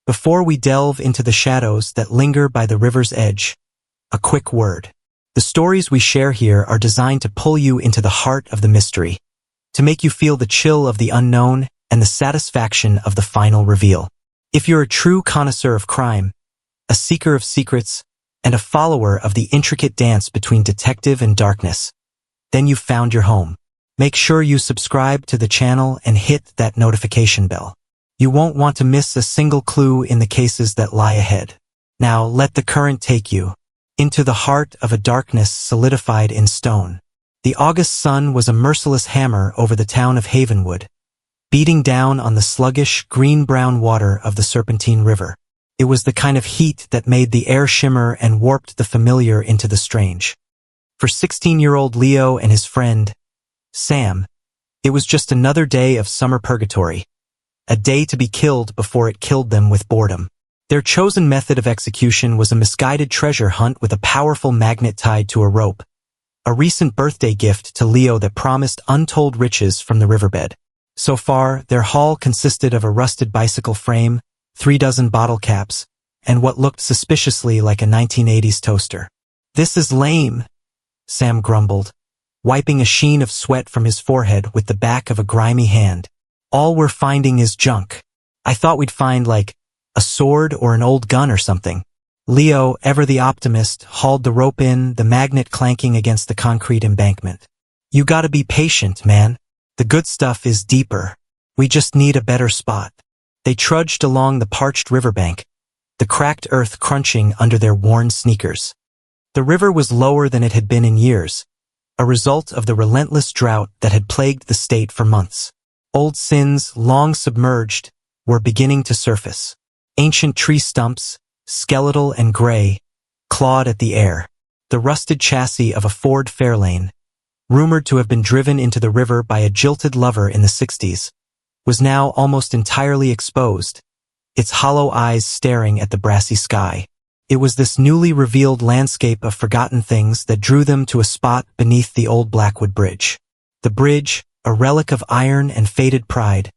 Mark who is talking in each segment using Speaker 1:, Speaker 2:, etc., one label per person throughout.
Speaker 1: Before we delve into the shadows that linger by the river's edge, a quick word. The stories we share here are designed to pull you into the heart of the mystery, to make you feel the chill of the unknown and the satisfaction of the final reveal. If you're a true connoisseur of crime, a seeker of secrets, and a follower of the intricate dance between detective and darkness, then you've found your home. Make sure you subscribe to the channel and hit that notification bell. You won't want to miss a single clue in the cases that lie ahead. Now let the current take you into the heart of a darkness solidified in stone. The August sun was a merciless hammer over the town of Havenwood, beating down on the sluggish, green-brown water of the Serpentine River. It was the kind of heat that made the air shimmer and warped the familiar into the strange. For 16-year-old Leo and his friend, Sam, it was just another day of summer purgatory, a day to be killed before it killed them with boredom. Their chosen method of execution was a misguided treasure hunt with a powerful magnet tied to a rope, a recent birthday gift to Leo that promised untold riches from the riverbed. So far, their haul consisted of a rusted bicycle frame, 3 dozen bottle caps, and what looked suspiciously like a 1980s toaster. "This is lame," Sam grumbled, wiping a sheen of sweat from his forehead with the back of a grimy hand. "All we're finding is junk. I thought we'd find, like, a sword or an old gun or something." Leo, ever the optimist, hauled the rope in, the magnet clanking against the concrete embankment. "You gotta be patient, man. The good stuff is deeper. We just need a better spot." They trudged along the parched riverbank, the cracked earth crunching under their worn sneakers. The river was lower than it had been in years, a result of the relentless drought that had plagued the state for months. Old sins, long submerged, were beginning to surface. Ancient tree stumps, skeletal and gray, clawed at the air. The rusted chassis of a Ford Fairlane, rumored to have been driven into the river by a jilted lover in the 60s, was now almost entirely exposed, its hollow eyes staring at the brassy sky. It was this newly revealed landscape of forgotten things that drew them to a spot beneath the old Blackwood Bridge. The bridge, a relic of iron and faded pride,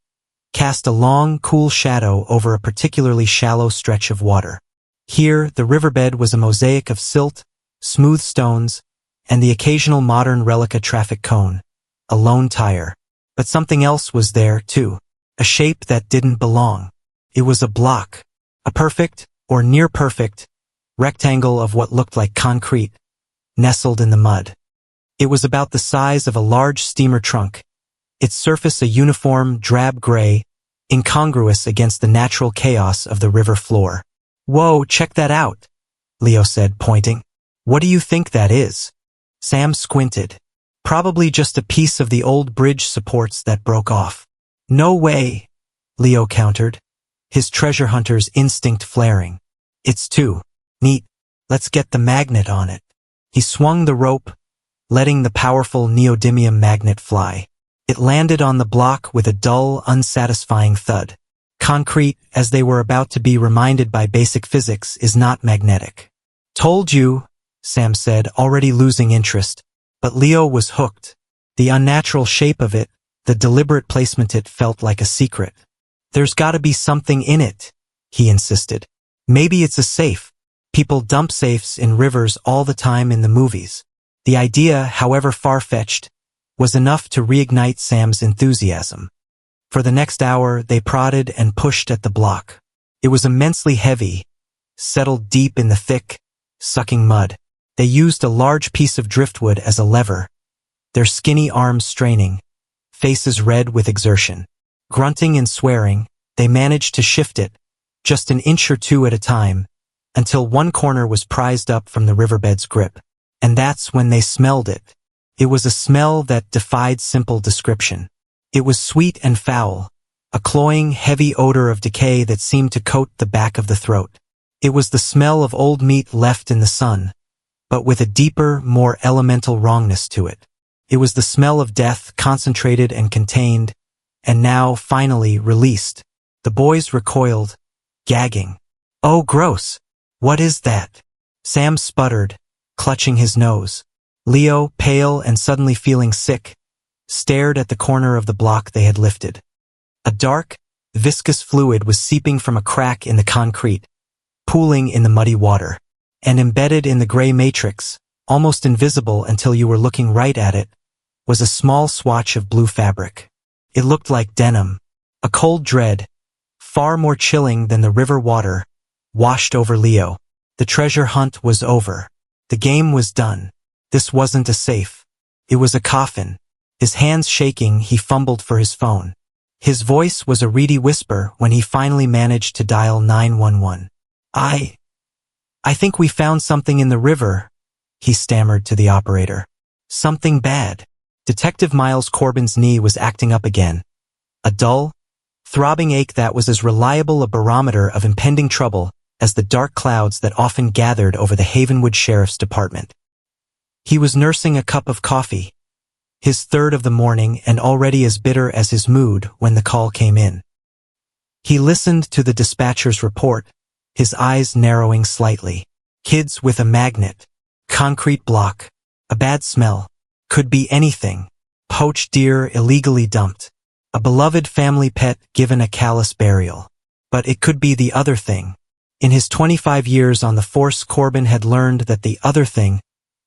Speaker 1: cast a long, cool shadow over a particularly shallow stretch of water. Here, the riverbed was a mosaic of silt, smooth stones, and the occasional modern relic, a traffic cone, a lone tire. But something else was there, too, a shape that didn't belong. It was a block, a perfect, or near-perfect, rectangle of what looked like concrete, nestled in the mud. It was about the size of a large steamer trunk, its surface a uniform drab gray, incongruous against the natural chaos of the river floor. "Whoa, check that out," Leo said, pointing. "What do you think that is?" Sam squinted. "Probably just a piece of the old bridge supports that broke off." "No way," Leo countered, his treasure hunter's instinct flaring. "It's too neat. Let's get the magnet on it." He swung the rope, letting the powerful neodymium magnet fly. It landed on the block with a dull, unsatisfying thud. Concrete, as they were about to be reminded by basic physics, is not magnetic. "Told you," Sam said, already losing interest. But Leo was hooked. The unnatural shape of it, the deliberate placement, it felt like a secret. "There's gotta be something in it," he insisted. "Maybe it's a safe. People dump safes in rivers all the time in the movies." The idea, however far-fetched, was enough to reignite Sam's enthusiasm. For the next hour, they prodded and pushed at the block. It was immensely heavy, settled deep in the thick, sucking mud. They used a large piece of driftwood as a lever, their skinny arms straining, faces red with exertion. Grunting and swearing, they managed to shift it, just an inch or two at a time, until one corner was prized up from the riverbed's grip. And that's when they smelled it. It was a smell that defied simple description. It was sweet and foul, a cloying, heavy odor of decay that seemed to coat the back of the throat. It was the smell of old meat left in the sun, but with a deeper, more elemental wrongness to it. It was the smell of death, concentrated and contained, and now, finally, released. The boys recoiled, gagging. "Oh, gross! What is that?" Sam sputtered, clutching his nose. Leo, pale and suddenly feeling sick, stared at the corner of the block they had lifted. A dark, Viscous fluid was seeping from a crack in the concrete, pooling in the muddy water. And embedded in the gray matrix, almost invisible until you were looking right at it, was a small swatch of blue fabric. It looked like denim. A cold dread, far more chilling than the river water, washed over Leo. The treasure hunt was over. The game was done. This wasn't a safe. It was a coffin. His hands shaking, he fumbled for his phone. His voice was a reedy whisper when he finally managed to dial 911. I think we found something in the river, he stammered to the operator. Something bad. Detective Miles Corbin's knee was acting up again. A dull, throbbing ache that was as reliable a barometer of impending trouble as the dark clouds that often gathered over the Havenwood Sheriff's Department. He was nursing a cup of coffee, his third of the morning and already as bitter as his mood when the call came in. He listened to the dispatcher's report, his eyes narrowing slightly. Kids with a magnet. Concrete block. A bad smell. Could be anything. Poached deer illegally dumped. A beloved family pet given a callous burial. But it could be the other thing. In his 25 years on the force, Corbin had learned that the other thing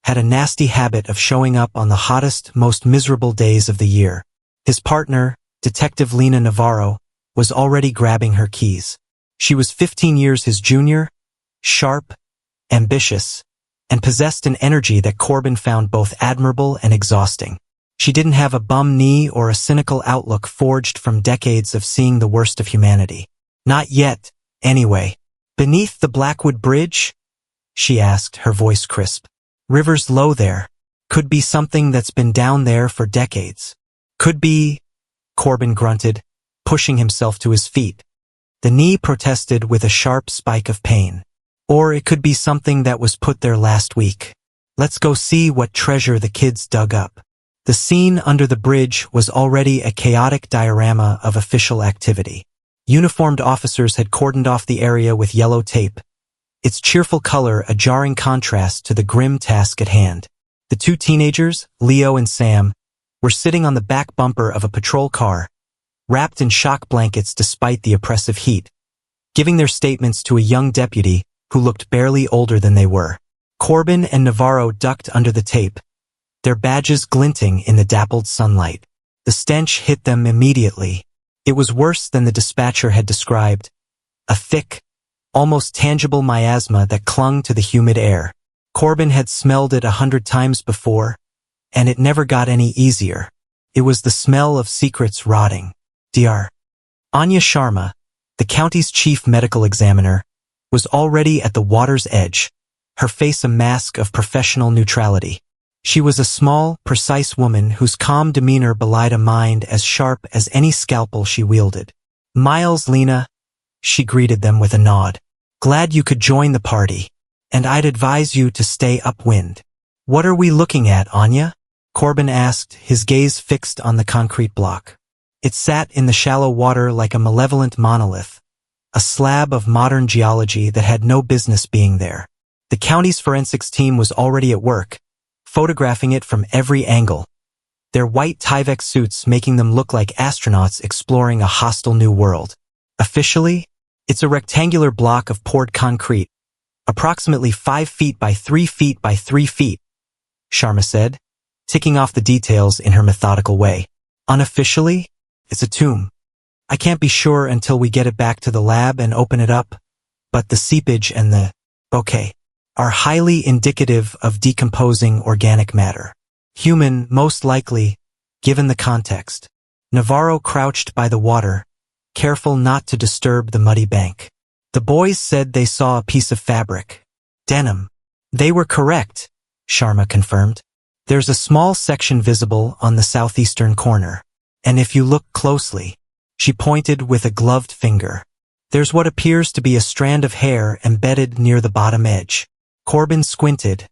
Speaker 1: had a nasty habit of showing up on the hottest, most miserable days of the year. His partner, Detective Lena Navarro, was already grabbing her keys. She was 15 years his junior, sharp, ambitious, and possessed an energy that Corbin found both admirable and exhausting. She didn't have a bum knee or a cynical outlook forged from decades of seeing the worst of humanity. Not yet, anyway. Beneath the Blackwood Bridge? She asked, her voice crisp. River's low there. Could be something that's been down there for decades. Could be, Corbin grunted, pushing himself to his feet. The knee protested with a sharp spike of pain. Or it could be something that was put there last week. Let's go see what treasure the kids dug up. The scene under the bridge was already a chaotic diorama of official activity. Uniformed officers had cordoned off the area with yellow tape, its cheerful color a jarring contrast to the grim task at hand. The two teenagers, Leo and Sam, were sitting on the back bumper of a patrol car, wrapped in shock blankets despite the oppressive heat, giving their statements to a young deputy who looked barely older than they were. Corbin and Navarro ducked under the tape, their badges glinting in the dappled sunlight. The stench hit them immediately. It was worse than the dispatcher had described, a thick, almost tangible miasma that clung to the humid air. Corbin had smelled it 100 times before, and it never got any easier. It was the smell of secrets rotting. Dr. Anya Sharma, the county's chief medical examiner, was already at the water's edge, her face a mask of professional neutrality. She was a small, precise woman whose calm demeanor belied a mind as sharp as any scalpel she wielded. Miles, Lena, she greeted them with a nod. Glad you could join the party. And I'd advise you to stay upwind. What are we looking at, Anya? Corbin asked, his gaze fixed on the concrete block. It sat in the shallow water like a malevolent monolith, a slab of modern geology that had no business being there. The county's forensics team was already at work, photographing it from every angle, their white Tyvek suits making them look like astronauts exploring a hostile new world. Officially, it's a rectangular block of poured concrete, approximately 5 feet by 3 feet by 3 feet, Sharma said, ticking off the details in her methodical way. Unofficially, it's a tomb. I can't be sure until we get it back to the lab and open it up, but the seepage and the bouquet are highly indicative of decomposing organic matter. Human, most likely, given the context. Navarro crouched by the water, careful not to disturb the muddy bank. The boys said they saw a piece of fabric. Denim. They were correct, Sharma confirmed. There's a small section visible on the southeastern corner. And if you look closely, she pointed with a gloved finger. There's what appears to be a strand of hair embedded near the bottom edge. Corbin squinted,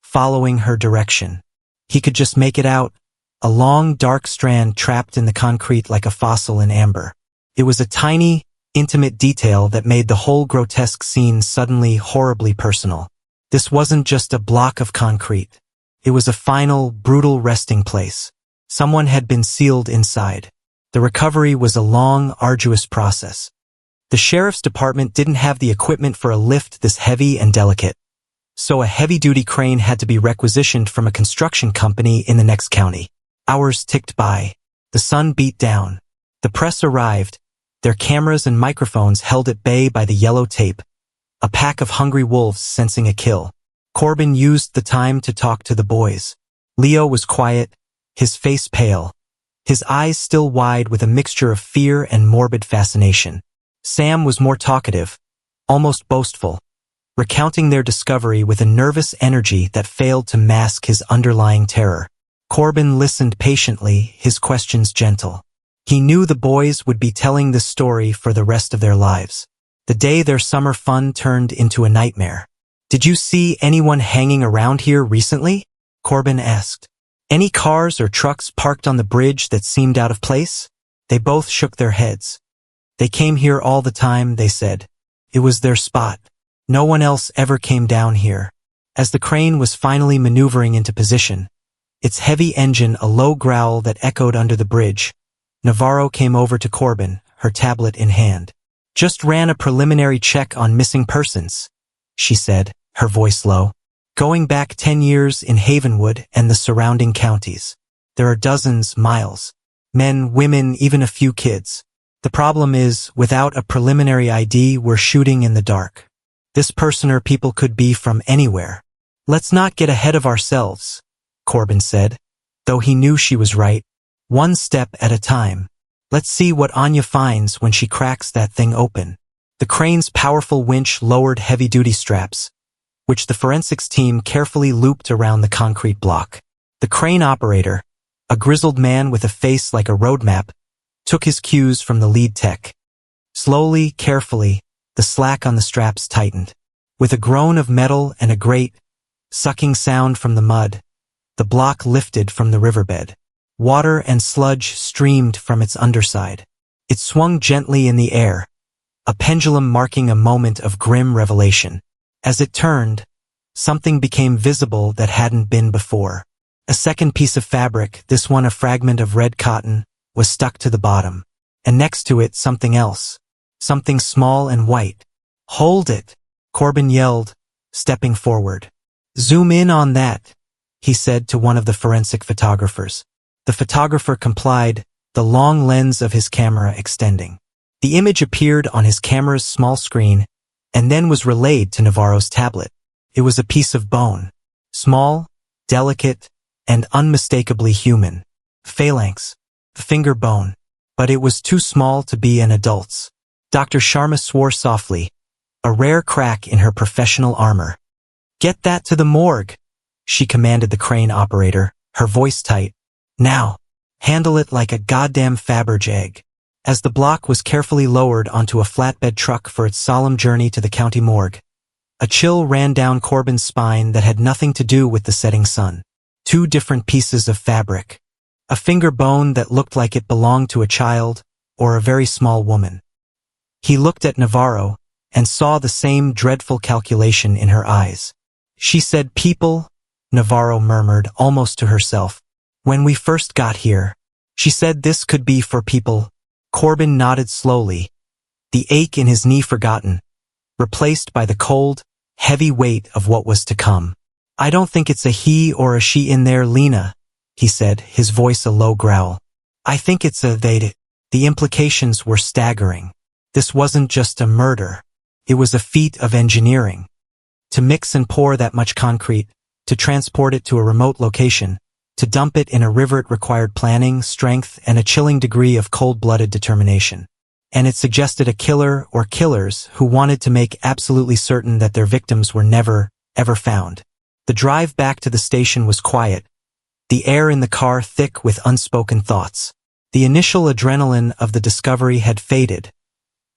Speaker 1: following her direction. He could just make it out, a long, dark strand trapped in the concrete like a fossil in amber. It was a tiny, intimate detail that made the whole grotesque scene suddenly horribly personal. This wasn't just a block of concrete. It was a final, brutal resting place. Someone had been sealed inside. The recovery was a long, arduous process. The sheriff's department didn't have the equipment for a lift this heavy and delicate, so a heavy-duty crane had to be requisitioned from a construction company in the next county. Hours ticked by. The sun beat down. The press arrived, their cameras and microphones held at bay by the yellow tape, a pack of hungry wolves sensing a kill. Corbin used the time to talk to the boys. Leo was quiet, his face pale, his eyes still wide with a mixture of fear and morbid fascination. Sam was more talkative, almost boastful, recounting their discovery with a nervous energy that failed to mask his underlying terror. Corbin listened patiently, his questions gentle. He knew the boys would be telling this story for the rest of their lives. The day their summer fun turned into a nightmare. "Did you see anyone hanging around here recently?" Corbin asked. "Any cars or trucks parked on the bridge that seemed out of place?" They both shook their heads. "They came here all the time," they said. "It was their spot. No one else ever came down here." As the crane was finally maneuvering into position, its heavy engine a low growl that echoed under the bridge, Navarro came over to Corbin, her tablet in hand. "Just ran a preliminary check on missing persons," she said, her voice low. "Going back 10 years in Havenwood and the surrounding counties. There are dozens, Miles. Men, women, even a few kids. The problem is, without a preliminary ID, we're shooting in the dark. This person or people could be from anywhere." "Let's not get ahead of ourselves," Corbin said, though he knew she was right. "One step at a time. Let's see what Anya finds when she cracks that thing open." The crane's powerful winch lowered heavy-duty straps, which the forensics team carefully looped around the concrete block. The crane operator, a grizzled man with a face like a road map, took his cues from the lead tech. Slowly, carefully, the slack on the straps tightened. With a groan of metal and a great, sucking sound from the mud, the block lifted from the riverbed. Water and sludge streamed from its underside. It swung gently in the air, a pendulum marking a moment of grim revelation. As it turned, something became visible that hadn't been before. A second piece of fabric, this one a fragment of red cotton, was stuck to the bottom. And next to it, something else. Something small and white. "Hold it!" Corbin yelled, stepping forward. "Zoom in on that," he said to one of the forensic photographers. The photographer complied, the long lens of his camera extending. The image appeared on his camera's small screen and then was relayed to Navarro's tablet. It was a piece of bone. Small, delicate, and unmistakably human. Phalanx. Finger bone. But it was too small to be an adult's. Dr. Sharma swore softly, a rare crack in her professional armor. "Get that to the morgue," she commanded the crane operator, her voice tight. "Now, handle it like a goddamn Faberge egg." As the block was carefully lowered onto a flatbed truck for its solemn journey to the county morgue, a chill ran down Corbin's spine that had nothing to do with the setting sun. Two different pieces of fabric. A finger bone that looked like it belonged to a child or a very small woman. He looked at Navarro and saw the same dreadful calculation in her eyes. "She said people," Navarro murmured almost to herself. "When we first got here, she said this could be for people." Corbin nodded slowly, the ache in his knee forgotten, replaced by the cold, heavy weight of what was to come. "I don't think it's a he or a she in there, Lena," he said, his voice a low growl. "I think it's a they." The implications were staggering. This wasn't just a murder. It was a feat of engineering. To mix and pour that much concrete, to transport it to a remote location, to dump it in a river, it required planning, strength, and a chilling degree of cold-blooded determination. And it suggested a killer or killers who wanted to make absolutely certain that their victims were never, ever found. The drive back to the station was quiet, the air in the car thick with unspoken thoughts. The initial adrenaline of the discovery had faded,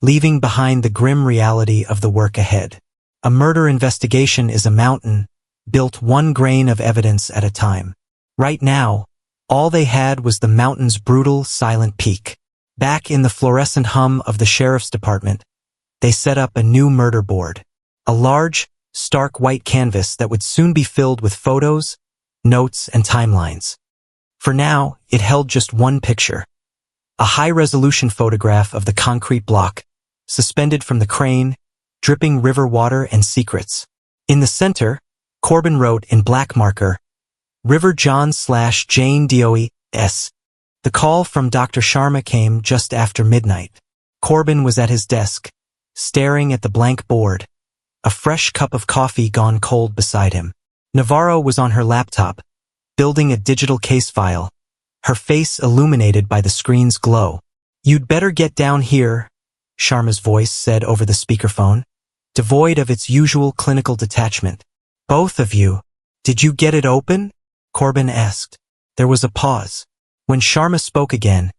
Speaker 1: leaving behind the grim reality of the work ahead. A murder investigation is a mountain, built one grain of evidence at a time. Right now, all they had was the mountain's brutal, silent peak. Back in the fluorescent hum of the sheriff's department, they set up a new murder board. A large, stark white canvas that would soon be filled with photos, notes, and timelines. For now, it held just one picture. a high-resolution photograph of the concrete block, suspended from the crane, dripping river water and secrets. In the center, Corbin wrote in black marker, River John/Jane DOE-S. The call from Dr. Sharma came just after midnight. Corbin was at his desk, staring at the blank board, a fresh cup of coffee gone cold beside him. Navarro was on her laptop, building a digital case file, her face illuminated by the screen's glow. You'd better get down here, Sharma's voice said over the speakerphone, devoid of its usual clinical detachment. Both of you. Did you get it open? Corbin asked. There was a pause. When Sharma spoke again,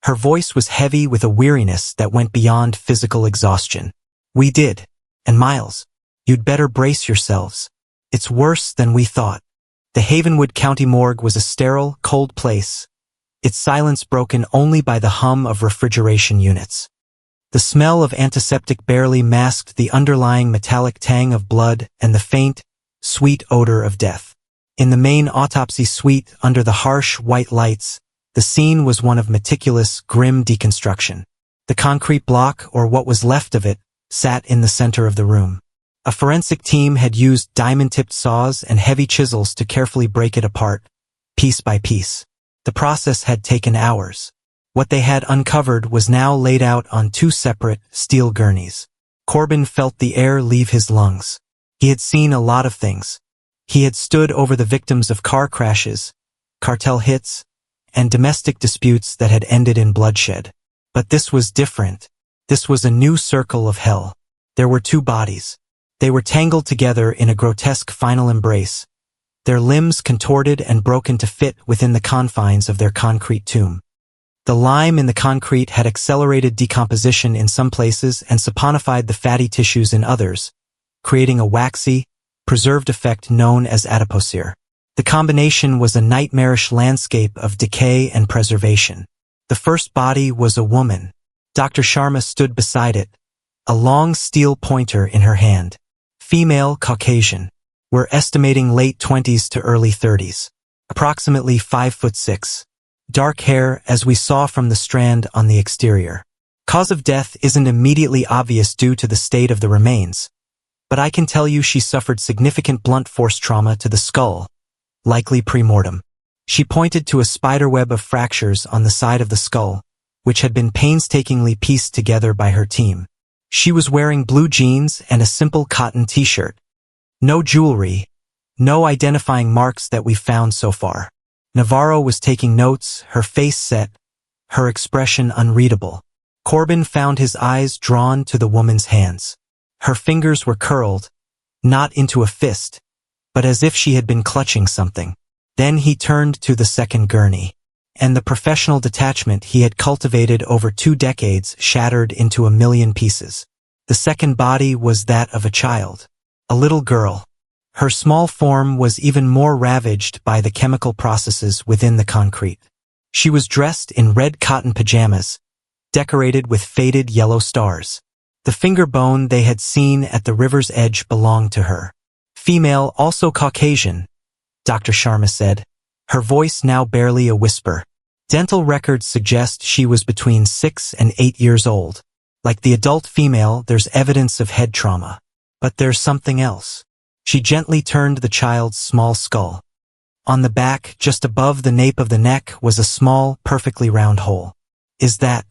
Speaker 1: her voice was heavy with a weariness that went beyond physical exhaustion. We did. And Miles, you'd better brace yourselves. It's worse than we thought. The Havenwood County morgue was a sterile, cold place, its silence broken only by the hum of refrigeration units. The smell of antiseptic barely masked the underlying metallic tang of blood and the faint, sweet odor of death. In the main autopsy suite, under the harsh white lights, the scene was one of meticulous, grim deconstruction. The concrete block, or what was left of it, sat in the center of the room. A forensic team had used diamond-tipped saws and heavy chisels to carefully break it apart, piece by piece. The process had taken hours. What they had uncovered was now laid out on two separate, steel gurneys. Corbin felt the air leave his lungs. He had seen a lot of things. He had stood over the victims of car crashes, cartel hits, and domestic disputes that had ended in bloodshed. But this was different. This was a new circle of hell. There were two bodies. They were tangled together in a grotesque final embrace, their limbs contorted and broken to fit within the confines of their concrete tomb. The lime in the concrete had accelerated decomposition in some places and saponified the fatty tissues in others, creating a waxy, preserved effect known as adipocere. The combination was a nightmarish landscape of decay and preservation. The first body was a woman. Dr. Sharma stood beside it, a long steel pointer in her hand. Female, Caucasian. We're estimating late 20s to early 30s. Approximately 5'6". Dark hair, as we saw from the strand on the exterior. Cause of death isn't immediately obvious due to the state of the remains, but I can tell you she suffered significant blunt force trauma to the skull, likely pre-mortem. She pointed to a spiderweb of fractures on the side of the skull, which had been painstakingly pieced together by her team. She was wearing blue jeans and a simple cotton t-shirt. No jewelry, no identifying marks that we've found so far. Navarro was taking notes, her face set, her expression unreadable. Corbin found his eyes drawn to the woman's hands. Her fingers were curled, not into a fist, but as if she had been clutching something. Then he turned to the second gurney, and the professional detachment he had cultivated over 2 decades shattered into a million pieces. The second body was that of a child, a little girl. Her small form was even more ravaged by the chemical processes within the concrete. She was dressed in red cotton pajamas, decorated with faded yellow stars. The finger bone they had seen at the river's edge belonged to her. Female, also Caucasian, Dr. Sharma said, her voice now barely a whisper. Dental records suggest she was between 6 and 8 years old. Like the adult female, there's evidence of head trauma. But there's something else. She gently turned the child's small skull. On the back, just above the nape of the neck, was a small, perfectly round hole. Is that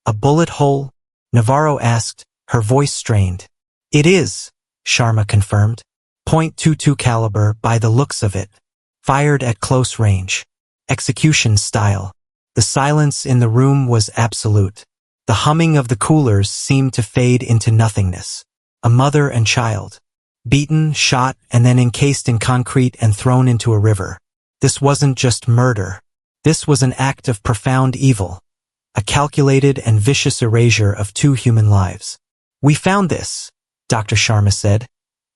Speaker 1: a bullet hole? Navarro asked, her voice strained. It is, Sharma confirmed. .22 caliber by the looks of it. Fired at close range. Execution style. The silence in the room was absolute. The humming of the coolers seemed to fade into nothingness. A mother and child. Beaten, shot, and then encased in concrete and thrown into a river. This wasn't just murder. This was an act of profound evil. A calculated and vicious erasure of 2 human lives. We found this, Dr. Sharma said,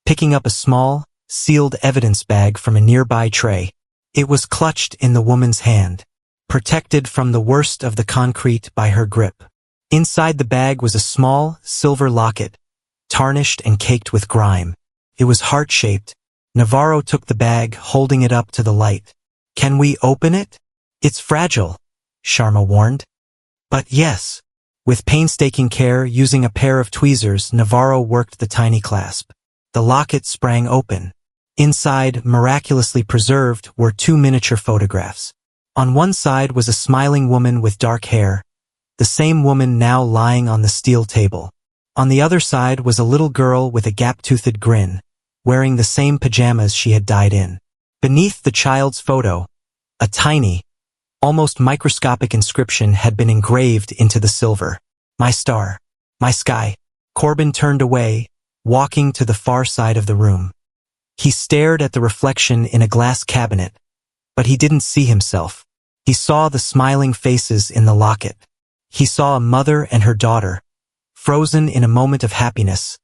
Speaker 1: picking up a small, sealed evidence bag from a nearby tray. It was clutched in the woman's hand, protected from the worst of the concrete by her grip. Inside the bag was a small, silver locket, tarnished and caked with grime. It was heart-shaped. Navarro took the bag, holding it up to the light. Can we open it? It's fragile, Sharma warned. But yes, with painstaking care, using a pair of tweezers, Navarro worked the tiny clasp. The locket sprang open. Inside, miraculously preserved, were two miniature photographs. On one side was a smiling woman with dark hair, the same woman now lying on the steel table. On the other side was a little girl with a gap-toothed grin, wearing the same pajamas she had died in. Beneath the child's photo, a tiny, almost microscopic inscription had been engraved into the silver. "My star. My sky." Corbin turned away, walking to the far side of the room. He stared at the reflection in a glass cabinet, but he didn't see himself. He saw the smiling faces in the locket. He saw a mother and her daughter, frozen in a moment of happiness,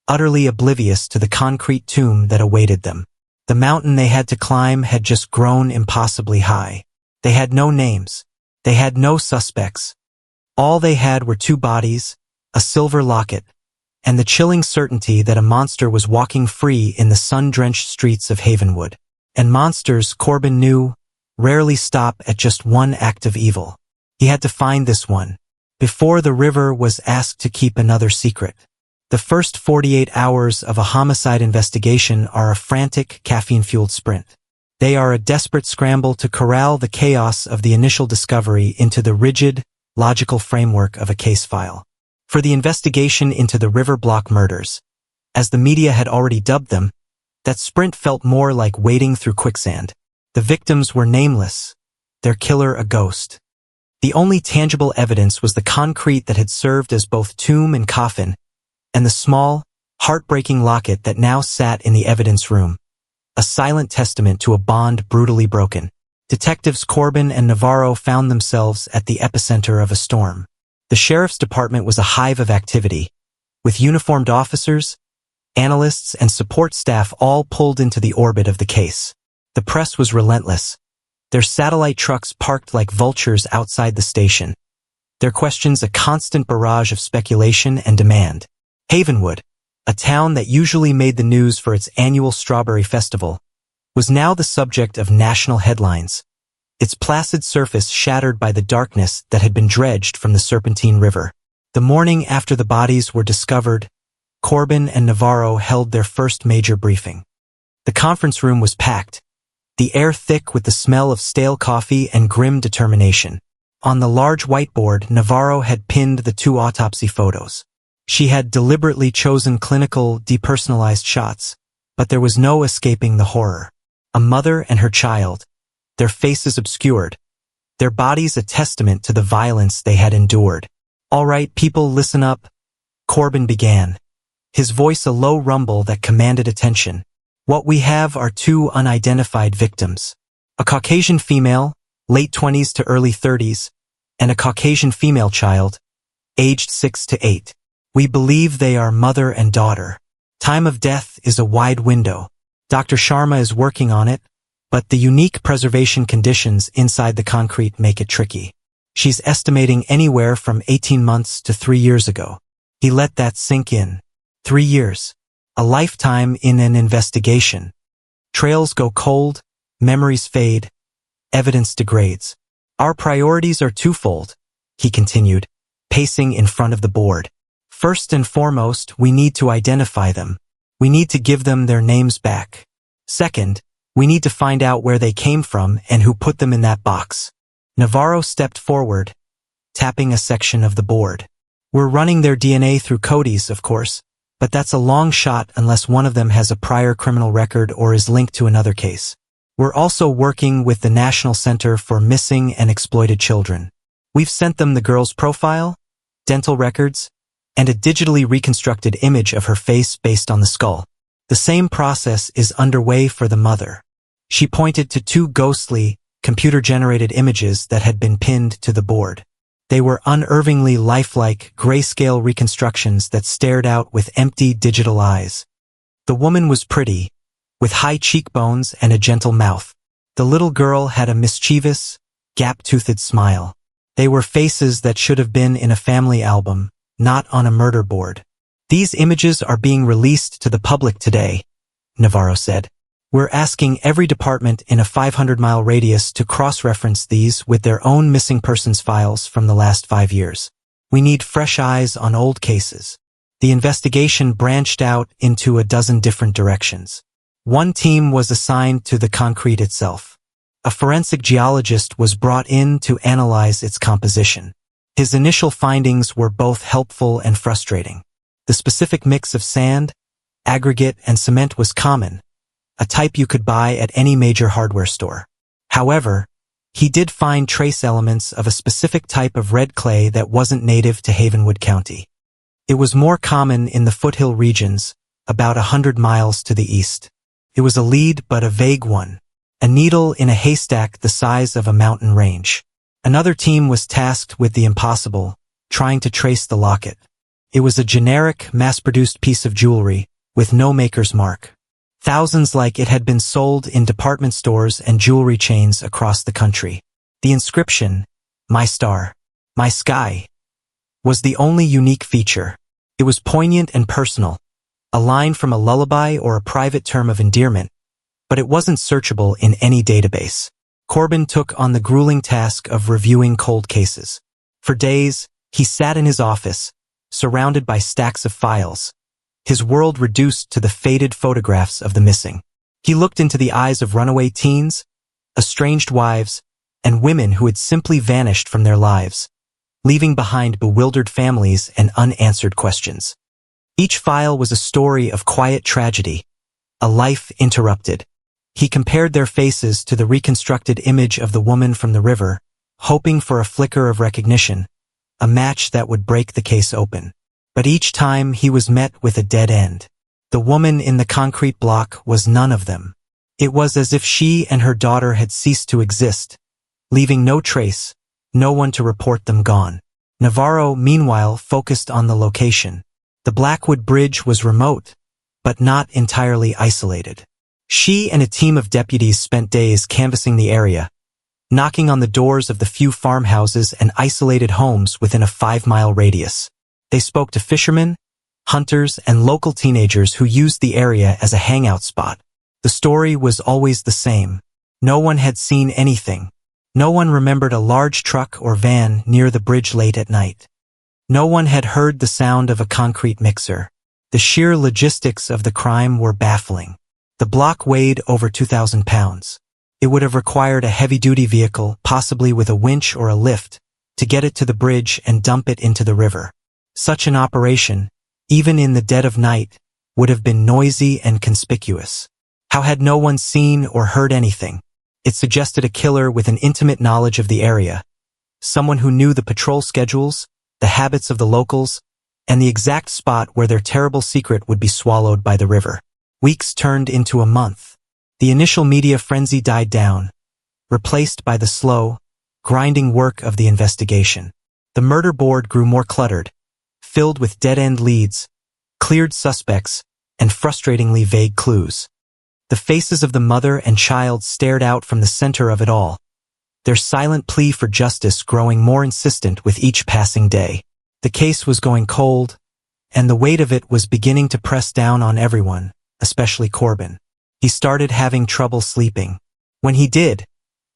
Speaker 1: utterly oblivious to the concrete tomb that awaited them. The mountain they had to climb had just grown impossibly high. They had no names. They had no suspects. All they had were two bodies, a silver locket, and the chilling certainty that a monster was walking free in the sun-drenched streets of Havenwood. And monsters, Corbin knew, rarely stop at just one act of evil. He had to find this one, before the river was asked to keep another secret. The first 48 hours of a homicide investigation are a frantic, caffeine-fueled sprint. They are a desperate scramble to corral the chaos of the initial discovery into the rigid, logical framework of a case file. For the investigation into the River Block murders, as the media had already dubbed them, that sprint felt more like wading through quicksand. The victims were nameless, their killer a ghost. The only tangible evidence was the concrete that had served as both tomb and coffin, and the small, heartbreaking locket that now sat in the evidence room, a silent testament to a bond brutally broken. Detectives Corbin and Navarro found themselves at the epicenter of a storm. The sheriff's department was a hive of activity, with uniformed officers, analysts, and support staff all pulled into the orbit of the case. The press was relentless, their satellite trucks parked like vultures outside the station, their questions a constant barrage of speculation and demand. Havenwood, a town that usually made the news for its annual Strawberry Festival, was now the subject of national headlines, its placid surface shattered by the darkness that had been dredged from the Serpentine River. The morning after the bodies were discovered, Corbin and Navarro held their first major briefing. The conference room was packed, the air thick with the smell of stale coffee and grim determination. On the large whiteboard, Navarro had pinned the two autopsy photos. She had deliberately chosen clinical, depersonalized shots, but there was no escaping the horror. A mother and her child, their faces obscured, their bodies a testament to the violence they had endured. "All right, people, listen up," Corbin began, his voice a low rumble that commanded attention. "What we have are two unidentified victims. A Caucasian female, late 20s to early 30s, and a Caucasian female child, aged 6 to 8. We believe they are mother and daughter. Time of death is a wide window. Dr. Sharma is working on it, but the unique preservation conditions inside the concrete make it tricky. She's estimating anywhere from 18 months to 3 years ago." He let that sink in. 3 years. A lifetime in an investigation. Trails go cold, memories fade, evidence degrades. "Our priorities are twofold," he continued, pacing in front of the board. "First and foremost, we need to identify them. We need to give them their names back. Second, we need to find out where they came from and who put them in that box." Navarro stepped forward, tapping a section of the board. "We're running their DNA through Cody's, of course, but that's a long shot unless one of them has a prior criminal record or is linked to another case. We're also working with the National Center for Missing and Exploited Children. We've sent them the girl's profile, dental records, and a digitally reconstructed image of her face based on the skull. The same process is underway for the mother." She pointed to two ghostly, computer-generated images that had been pinned to the board. They were unervingly lifelike, grayscale reconstructions that stared out with empty digital eyes. The woman was pretty, with high cheekbones and a gentle mouth. The little girl had a mischievous, gap-toothed smile. They were faces that should have been in a family album, not on a murder board. "These images are being released to the public today," Navarro said. We're asking every department in a 500-mile radius to cross-reference these with their own missing persons files from the last 5 years. We need fresh eyes on old cases. The investigation branched out into a dozen different directions. One team was assigned to the concrete itself. A forensic geologist was brought in to analyze its composition. His initial findings were both helpful and frustrating. The specific mix of sand, aggregate, and cement was common, a type you could buy at any major hardware store. However, he did find trace elements of a specific type of red clay that wasn't native to Havenwood County. It was more common in the foothill regions, about 100 miles to the east. It was a lead but a vague one, a needle in a haystack the size of a mountain range. Another team was tasked with the impossible, trying to trace the locket. It was a generic, mass-produced piece of jewelry, with no maker's mark. Thousands like it had been sold in department stores and jewelry chains across the country. The inscription, "My Star, My Sky," was the only unique feature. It was poignant and personal, a line from a lullaby or a private term of endearment, but it wasn't searchable in any database. Corbin took on the grueling task of reviewing cold cases. For days, he sat in his office, surrounded by stacks of files, his world reduced to the faded photographs of the missing. He looked into the eyes of runaway teens, estranged wives, and women who had simply vanished from their lives, leaving behind bewildered families and unanswered questions. Each file was a story of quiet tragedy, a life interrupted. He compared their faces to the reconstructed image of the woman from the river, hoping for a flicker of recognition, a match that would break the case open. But each time he was met with a dead end. The woman in the concrete block was none of them. It was as if she and her daughter had ceased to exist, leaving no trace, no one to report them gone. Navarro, meanwhile, focused on the location. The Blackwood Bridge was remote, but not entirely isolated. She and a team of deputies spent days canvassing the area, knocking on the doors of the few farmhouses and isolated homes within a 5-mile radius. They spoke to fishermen, hunters, and local teenagers who used the area as a hangout spot. The story was always the same. No one had seen anything. No one remembered a large truck or van near the bridge late at night. No one had heard the sound of a concrete mixer. The sheer logistics of the crime were baffling. The block weighed over 2,000 pounds. It would have required a heavy-duty vehicle, possibly with a winch or a lift, to get it to the bridge and dump it into the river. Such an operation, even in the dead of night, would have been noisy and conspicuous. How had no one seen or heard anything? It suggested a killer with an intimate knowledge of the area, someone who knew the patrol schedules, the habits of the locals, and the exact spot where their terrible secret would be swallowed by the river. Weeks turned into a month. The initial media frenzy died down, replaced by the slow, grinding work of the investigation. The murder board grew more cluttered, filled with dead-end leads, cleared suspects, and frustratingly vague clues. The faces of the mother and child stared out from the center of it all, their silent plea for justice growing more insistent with each passing day. The case was going cold, and the weight of it was beginning to press down on everyone, especially Corbin. He started having trouble sleeping. When he did,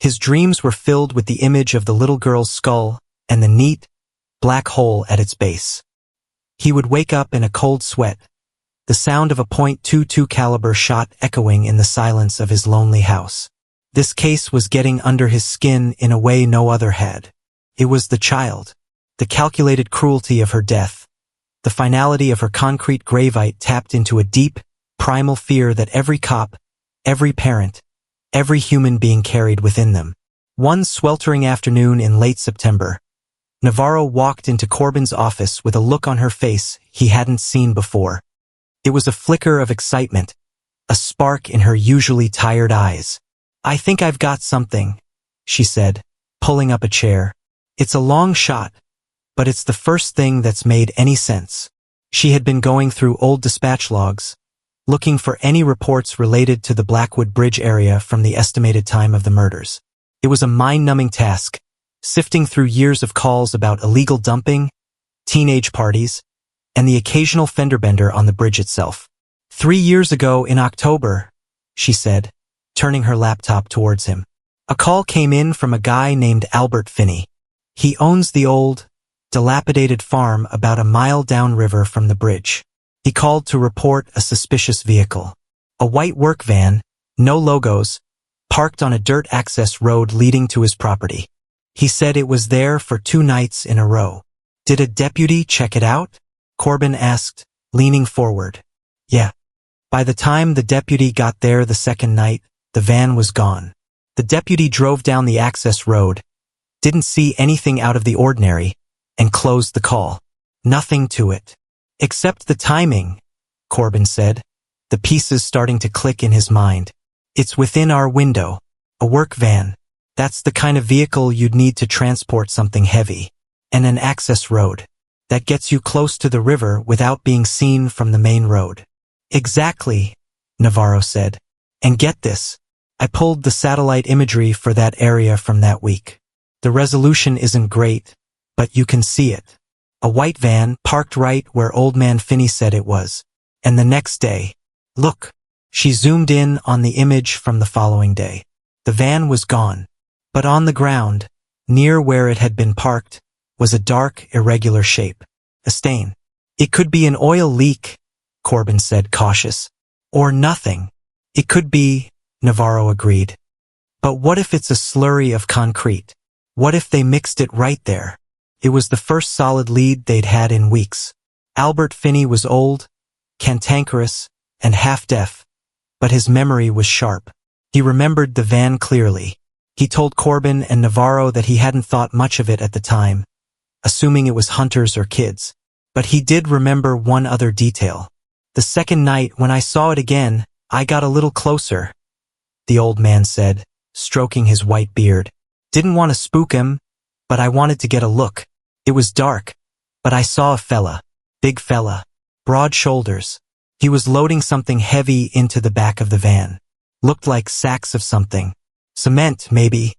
Speaker 1: his dreams were filled with the image of the little girl's skull and the neat, black hole at its base. He would wake up in a cold sweat, the sound of a .22 caliber shot echoing in the silence of his lonely house. This case was getting under his skin in a way no other had. It was the child, the calculated cruelty of her death, the finality of her concrete gravite tapped into a deep, primal fear that every cop, every parent, every human being carried within them. One sweltering afternoon in late September, Navarro walked into Corbin's office with a look on her face he hadn't seen before. It was a flicker of excitement, a spark in her usually tired eyes. "I think I've got something," she said, pulling up a chair. "It's a long shot, but it's the first thing that's made any sense." She had been going through old dispatch logs, looking for any reports related to the Blackwood Bridge area from the estimated time of the murders. It was a mind-numbing task, sifting through years of calls about illegal dumping, teenage parties, and the occasional fender bender on the bridge itself. 3 years ago in October, she said, turning her laptop towards him. A call came in from a guy named Albert Finney. He owns the old, dilapidated farm about a mile downriver from the bridge. He called to report a suspicious vehicle. A white work van, no logos, parked on a dirt access road leading to his property. He said it was there for 2 nights in a row. Did a deputy check it out? Corbin asked, leaning forward. Yeah. By the time the deputy got there the second night, the van was gone. The deputy drove down the access road, didn't see anything out of the ordinary, and closed the call. Nothing to it. Except the timing, Corbin said, the pieces starting to click in his mind. It's within our window. A work van. That's the kind of vehicle you'd need to transport something heavy. And an access road. That gets you close to the river without being seen from the main road. Exactly, Navarro said. And get this. I pulled the satellite imagery for that area from that week. The resolution isn't great, but you can see it. A white van parked right where Old Man Finney said it was. And the next day, look, she zoomed in on the image from the following day. The van was gone. But on the ground, near where it had been parked, was a dark, irregular shape. A stain. It could be an oil leak, Corbin said, cautious. Or nothing. It could be, Navarro agreed. But what if it's a slurry of concrete? What if they mixed it right there? It was the first solid lead they'd had in weeks. Albert Finney was old, cantankerous, and half-deaf, but his memory was sharp. He remembered the van clearly. He told Corbin and Navarro that he hadn't thought much of it at the time, assuming it was hunters or kids. But he did remember one other detail. The second night, when I saw it again, I got a little closer, the old man said, stroking his white beard. Didn't want to spook him, but I wanted to get a look. It was dark, but I saw a fella. Big fella. Broad shoulders. He was loading something heavy into the back of the van. Looked like sacks of something. Cement, maybe.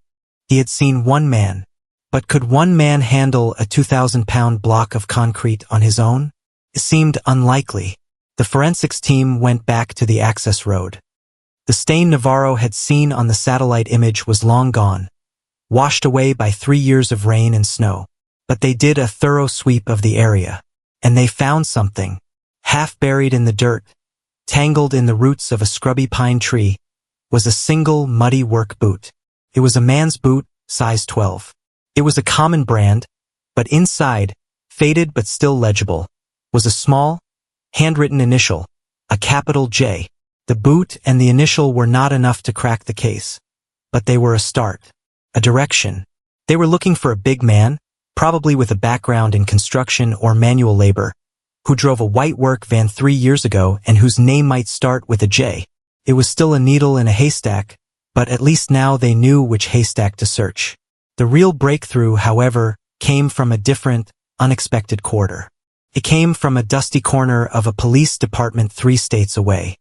Speaker 1: He had seen one man. But could one man handle a 2,000-pound block of concrete on his own? It seemed unlikely. The forensics team went back to the access road. The stain Navarro had seen on the satellite image was long gone, washed away by 3 years of rain and snow. But they did a thorough sweep of the area. And they found something. Half buried in the dirt, tangled in the roots of a scrubby pine tree, was a single muddy work boot. It was a man's boot, size 12. It was a common brand, but inside, faded but still legible, was a small, handwritten initial, a capital J. The boot and the initial were not enough to crack the case, but they were a start, a direction. They were looking for a big man, probably with a background in construction or manual labor, who drove a white work van 3 years ago and whose name might start with a J. It was still a needle in a haystack, but at least now they knew which haystack to search. The real breakthrough, however, came from a different, unexpected quarter. It came from a dusty corner of a police department 3 states away.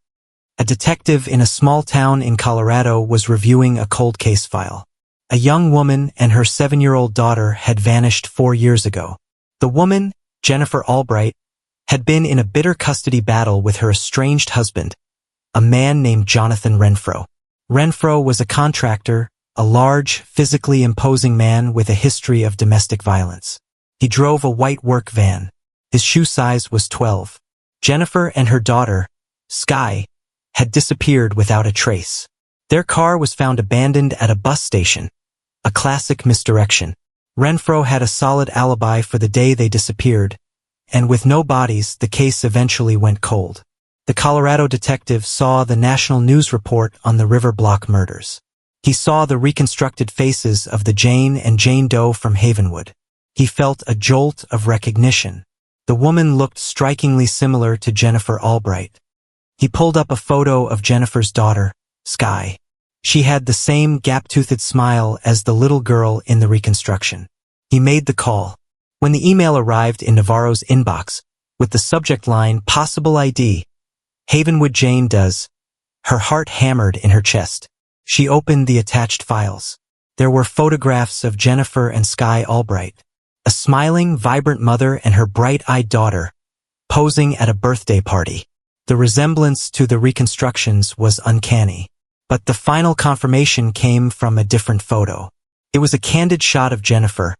Speaker 1: A detective in a small town in Colorado was reviewing a cold case file. A young woman and her 7-year-old daughter had vanished 4 years ago. The woman, Jennifer Albright, had been in a bitter custody battle with her estranged husband, a man named Jonathan Renfro. Renfro was a contractor, a large, physically imposing man with a history of domestic violence. He drove a white work van. His shoe size was 12. Jennifer and her daughter, Sky, had disappeared without a trace. Their car was found abandoned at a bus station, a classic misdirection. Renfro had a solid alibi for the day they disappeared, and with no bodies, the case eventually went cold. The Colorado detective saw the national news report on the River Block murders. He saw the reconstructed faces of the Jane and Jane Doe from Havenwood. He felt a jolt of recognition. The woman looked strikingly similar to Jennifer Albright. He pulled up a photo of Jennifer's daughter, Sky. She had the same gap-toothed smile as the little girl in the reconstruction. He made the call. When the email arrived in Navarro's inbox, with the subject line, Possible ID, Havenwood Jane does, her heart hammered in her chest. She opened the attached files. There were photographs of Jennifer and Sky Albright, a smiling, vibrant mother and her bright-eyed daughter, posing at a birthday party. The resemblance to the reconstructions was uncanny. But the final confirmation came from a different photo. It was a candid shot of Jennifer,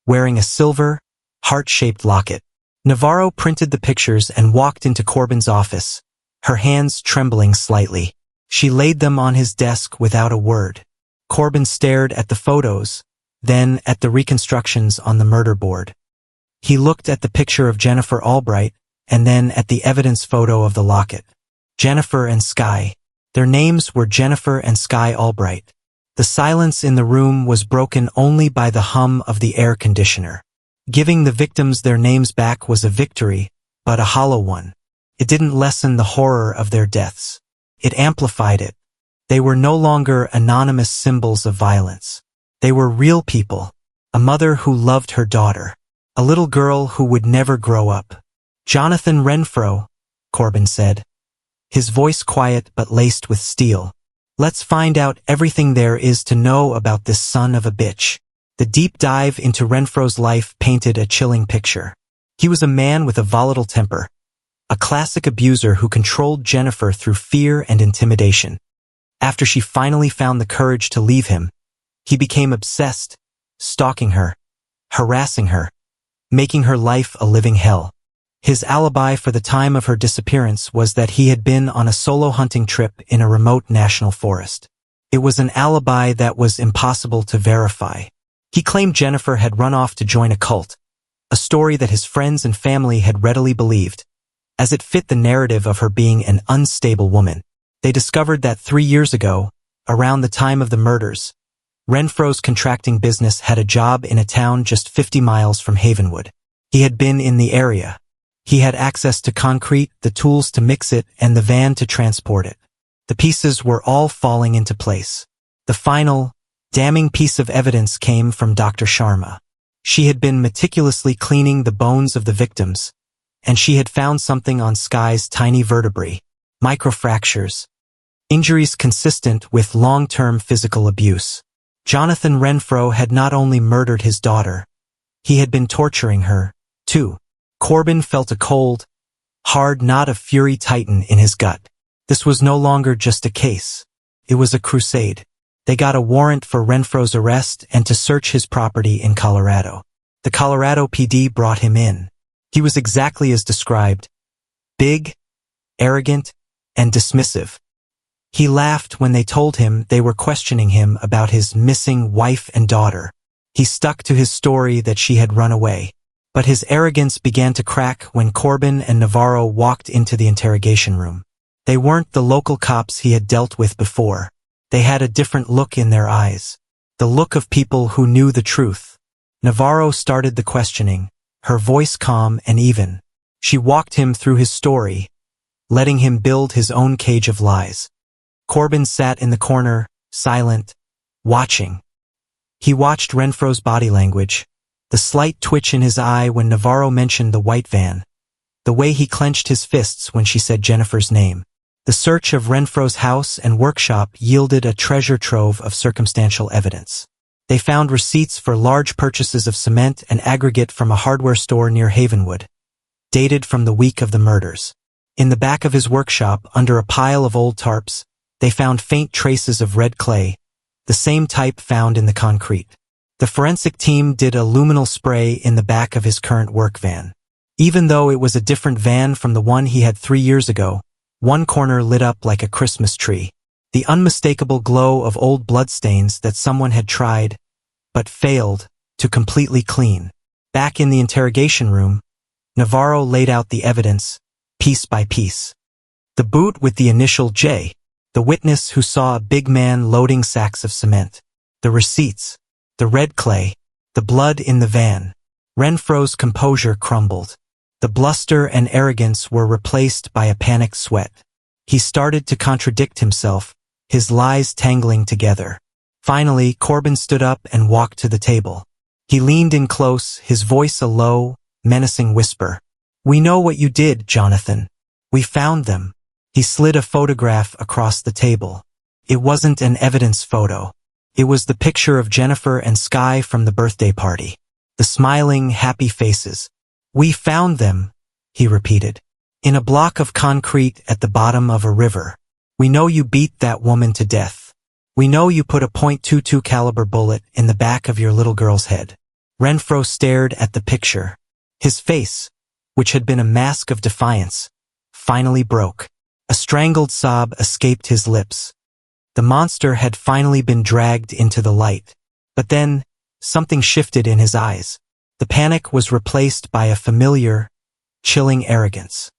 Speaker 1: wearing a silver, heart-shaped locket. Navarro printed the pictures and walked into Corbin's office, her hands trembling slightly. She laid them on his desk without a word. Corbin stared at the photos, then at the reconstructions on the murder board. He looked at the picture of Jennifer Albright, and then at the evidence photo of the locket. Jennifer and Skye. Their names were Jennifer and Skye Albright. The silence in the room was broken only by the hum of the air conditioner. Giving the victims their names back was a victory, but a hollow one. It didn't lessen the horror of their deaths. It amplified it. They were no longer anonymous symbols of violence. They were real people. A mother who loved her daughter. A little girl who would never grow up. "Jonathan Renfro," Corbin said, his voice quiet but laced with steel. "Let's find out everything there is to know about this son of a bitch." The deep dive into Renfro's life painted a chilling picture. He was a man with a volatile temper, a classic abuser who controlled Jennifer through fear and intimidation. After she finally found the courage to leave him, he became obsessed, stalking her, harassing her, making her life a living hell. His alibi for the time of her disappearance was that he had been on a solo hunting trip in a remote national forest. It was an alibi that was impossible to verify. He claimed Jennifer had run off to join a cult, a story that his friends and family had readily believed, as it fit the narrative of her being an unstable woman. They discovered that 3 years ago, around the time of the murders, Renfro's contracting business had a job in a town just 50 miles from Havenwood. He had been in the area. He had access to concrete, the tools to mix it, and the van to transport it. The pieces were all falling into place. The final, damning piece of evidence came from Dr. Sharma. She had been meticulously cleaning the bones of the victims, and she had found something on Skye's tiny vertebrae, microfractures, injuries consistent with long-term physical abuse. Jonathan Renfro had not only murdered his daughter, he had been torturing her, too. Corbin felt a cold, hard knot of fury tighten in his gut. This was no longer just a case. It was a crusade. They got a warrant for Renfro's arrest and to search his property in Colorado. The Colorado PD brought him in. He was exactly as described. Big, arrogant, and dismissive. He laughed when they told him they were questioning him about his missing wife and daughter. He stuck to his story that she had run away. But his arrogance began to crack when Corbin and Navarro walked into the interrogation room. They weren't the local cops he had dealt with before. They had a different look in their eyes. The look of people who knew the truth. Navarro started the questioning, her voice calm and even. She walked him through his story, letting him build his own cage of lies. Corbin sat in the corner, silent, watching. He watched Renfro's body language, the slight twitch in his eye when Navarro mentioned the white van, the way he clenched his fists when she said Jennifer's name. The search of Renfro's house and workshop yielded a treasure trove of circumstantial evidence. They found receipts for large purchases of cement and aggregate from a hardware store near Havenwood, dated from the week of the murders. In the back of his workshop, under a pile of old tarps, they found faint traces of red clay, the same type found in the concrete. The forensic team did a luminol spray in the back of his current work van. Even though it was a different van from the one he had 3 years ago, one corner lit up like a Christmas tree. The unmistakable glow of old bloodstains that someone had tried, but failed, to completely clean. Back in the interrogation room, Navarro laid out the evidence, piece by piece. The boot with the initial J, the witness who saw a big man loading sacks of cement, the receipts, the red clay, the blood in the van. Renfro's composure crumbled. The bluster and arrogance were replaced by a panicked sweat. He started to contradict himself, his lies tangling together. Finally, Corbin stood up and walked to the table. He leaned in close, his voice a low, menacing whisper. "We know what you did, Jonathan. We found them." He slid a photograph across the table. It wasn't an evidence photo. It was the picture of Jennifer and Skye from the birthday party. The smiling, happy faces. "We found them," he repeated. In a block of concrete at the bottom of a river. We know you beat that woman to death. We know you put a .22 caliber bullet in the back of your little girl's head. Renfro stared at the picture. His face, which had been a mask of defiance, finally broke. A strangled sob escaped his lips. The monster had finally been dragged into the light. But then, something shifted in his eyes. The panic was replaced by a familiar, chilling arrogance.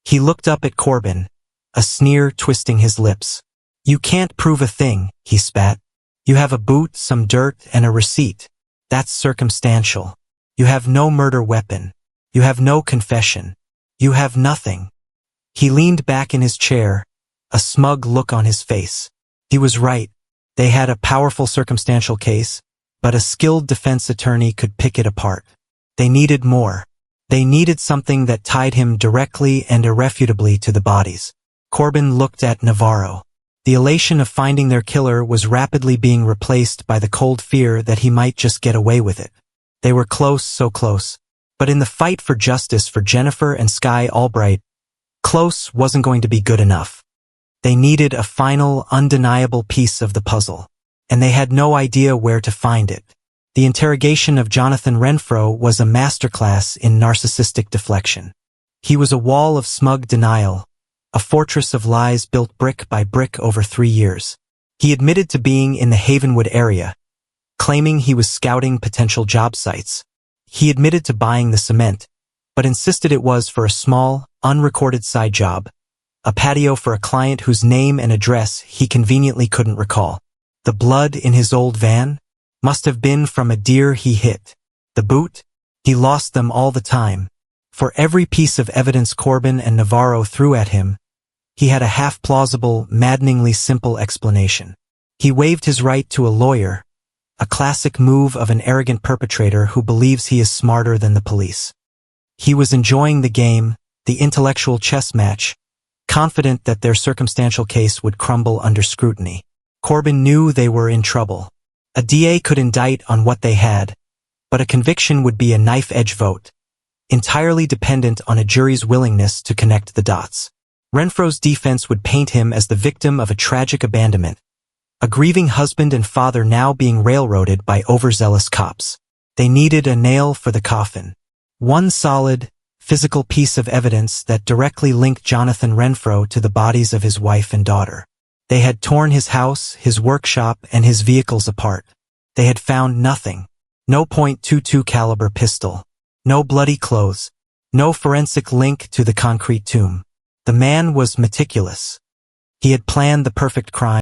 Speaker 1: He looked up at Corbin, a sneer twisting his lips. You can't prove a thing, he spat. You have a boot, some dirt, and a receipt. That's circumstantial. You have no murder weapon. You have no confession. You have nothing. He leaned back in his chair, a smug look on his face. He was right. They had a powerful circumstantial case, but a skilled defense attorney could pick it apart. They needed more. They needed something that tied him directly and irrefutably to the bodies. Corbin looked at Navarro. The elation of finding their killer was rapidly being replaced by the cold fear that he might just get away with it. They were close, so close. But in the fight for justice for Jennifer and Sky Albright, close wasn't going to be good enough. They needed a final, undeniable piece of the puzzle. And they had no idea where to find it. The interrogation of Jonathan Renfro was a masterclass in narcissistic deflection. He was a wall of smug denial, a fortress of lies built brick by brick over 3 years. He admitted to being in the Havenwood area, claiming he was scouting potential job sites. He admitted to buying the cement, but insisted it was for a small, unrecorded side job, a patio for a client whose name and address he conveniently couldn't recall. The blood in his old van must have been from a deer he hit. The boot? He lost them all the time. For every piece of evidence Corbin and Navarro threw at him, he had a half-plausible, maddeningly simple explanation. He waived his right to a lawyer, a classic move of an arrogant perpetrator who believes he is smarter than the police. He was enjoying the game, the intellectual chess match, confident that their circumstantial case would crumble under scrutiny. Corbin knew they were in trouble. A DA could indict on what they had, but a conviction would be a knife-edge vote, entirely dependent on a jury's willingness to connect the dots. Renfro's defense would paint him as the victim of a tragic abandonment, a grieving husband and father now being railroaded by overzealous cops. They needed a nail for the coffin. One solid, physical piece of evidence that directly linked Jonathan Renfro to the bodies of his wife and daughter. They had torn his house, his workshop, and his vehicles apart. They had found nothing. No .22 caliber pistol. No bloody clothes. No forensic link to the concrete tomb. The man was meticulous. He had planned the perfect crime.